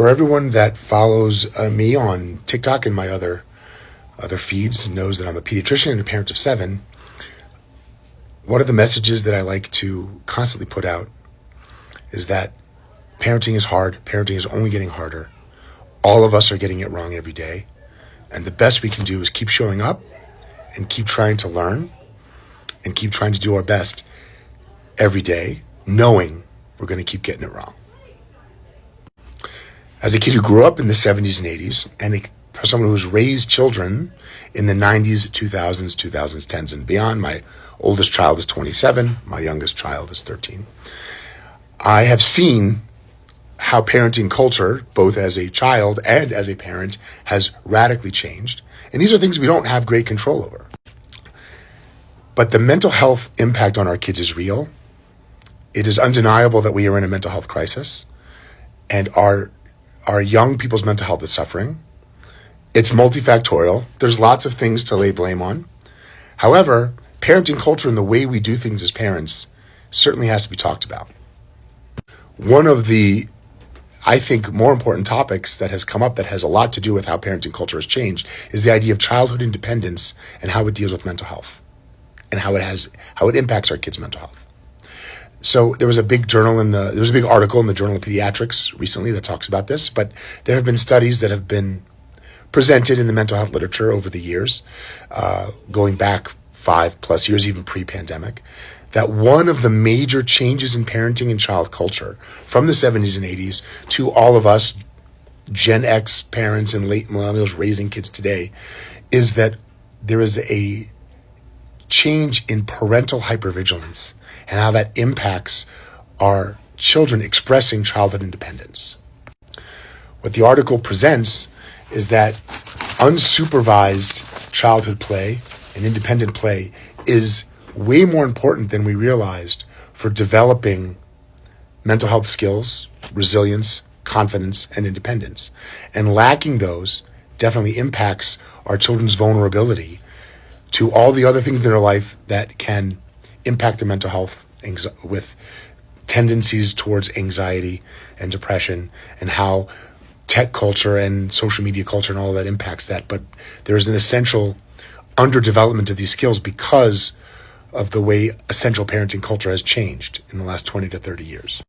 For everyone that follows me on TikTok and my other feeds knows that I'm a pediatrician and a parent of 7. One of the messages that I like to constantly put out is that parenting is hard. Parenting is only getting harder. All of us are getting it wrong every day. And the best we can do is keep showing up and keep trying to learn and keep trying to do our best every day, knowing we're going to keep getting it wrong. As a kid who grew up in the 70s and 80s, and someone who has raised children in the 90s, 2000s, 2010s, and beyond, my oldest child is 27, my youngest child is 13. I have seen how parenting culture, both as a child and as a parent, has radically changed. And these are things we don't have great control over. But the mental health impact on our kids is real. It is undeniable that we are in a mental health crisis, and our young people's mental health is suffering. It's multifactorial. There's lots of things to lay blame on. However, parenting culture and the way we do things as parents certainly has to be talked about. One of the, I think, more important topics that has come up that has a lot to do with how parenting culture has changed is the idea of childhood independence and how it deals with mental health and how it impacts our kids' mental health. So there was a big article in the Journal of Pediatrics recently that talks about this, but there have been studies that have been presented in the mental health literature over the years, going back 5+ years, even pre-pandemic, that one of the major changes in parenting and child culture from the 70s and 80s to all of us Gen X parents and late millennials raising kids today is that there is a change in parental hypervigilance and how that impacts our children expressing childhood independence. What the article presents is that unsupervised childhood play and independent play is way more important than we realized for developing mental health skills, resilience, confidence, and independence. And lacking those definitely impacts our children's vulnerability to all the other things in their life that can impact their mental health with tendencies towards anxiety and depression, and how tech culture and social media culture and all of that impacts that. But there is an essential underdevelopment of these skills because of the way essential parenting culture has changed in the last 20 to 30 years.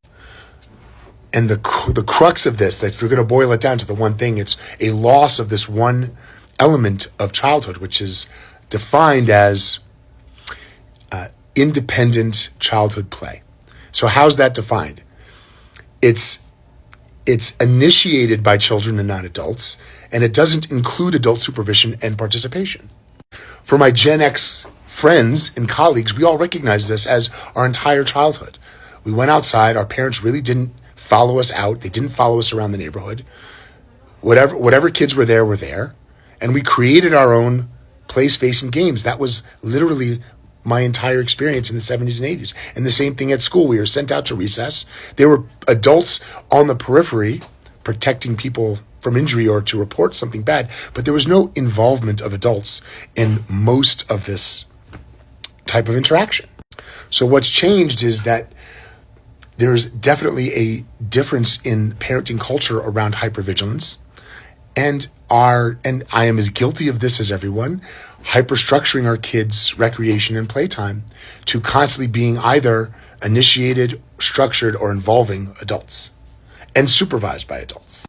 And the crux of this, if you're going to boil it down to the one thing, it's a loss of this one element of childhood, which is defined as independent childhood play. So how's that defined? It's initiated by children and not adults, and it doesn't include adult supervision and participation. For my Gen X friends and colleagues, we all recognize this as our entire childhood. We went outside, our parents really didn't follow us out, they didn't follow us around the neighborhood. Whatever kids were there, and we created our own play space and games. That was literally my entire experience in the 70s and 80s. And the same thing at school. We were sent out to recess. There were adults on the periphery protecting people from injury or to report something bad, but there was no involvement of adults in most of this type of interaction. So what's changed is that there's definitely a difference in parenting culture around hypervigilance, and I am as guilty of this as everyone, hyperstructuring our kids' recreation and playtime to constantly being either initiated, structured, or involving adults and supervised by adults.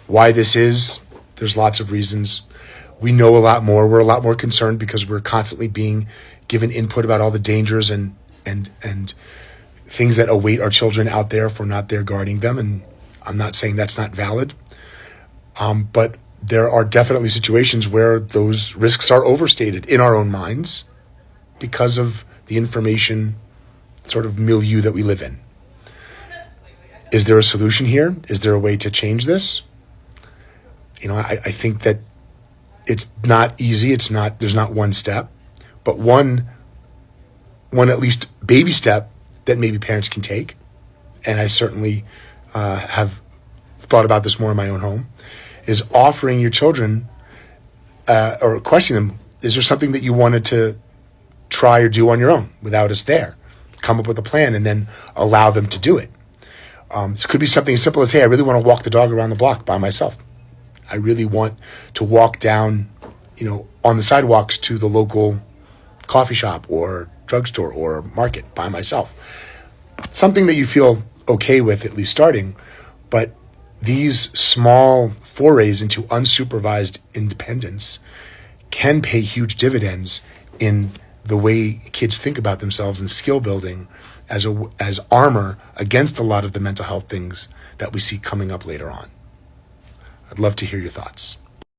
Why this is, there's lots of reasons. We know a lot more. We're a lot more concerned because we're constantly being given input about all the dangers and things that await our children out there if we're not there guarding them. And I'm not saying that's not valid, but there are definitely situations where those risks are overstated in our own minds because of the information sort of milieu that we live in. Is there a solution here? Is there a way to change this? I think that it's not easy. There's not one step, but one at least baby step that maybe parents can take. And I certainly have thought about this more in my own home, is offering your children or questioning them, is there something that you wanted to try or do on your own without us there? Come up with a plan and then allow them to do it. This could be something as simple as, hey, I really want to walk the dog around the block by myself. I really want to walk down, on the sidewalks to the local coffee shop or drugstore or market by myself. Something that you feel okay with at least starting, but these small forays into unsupervised independence can pay huge dividends in the way kids think about themselves and skill building as armor against a lot of the mental health things that we see coming up later on. I'd love to hear your thoughts.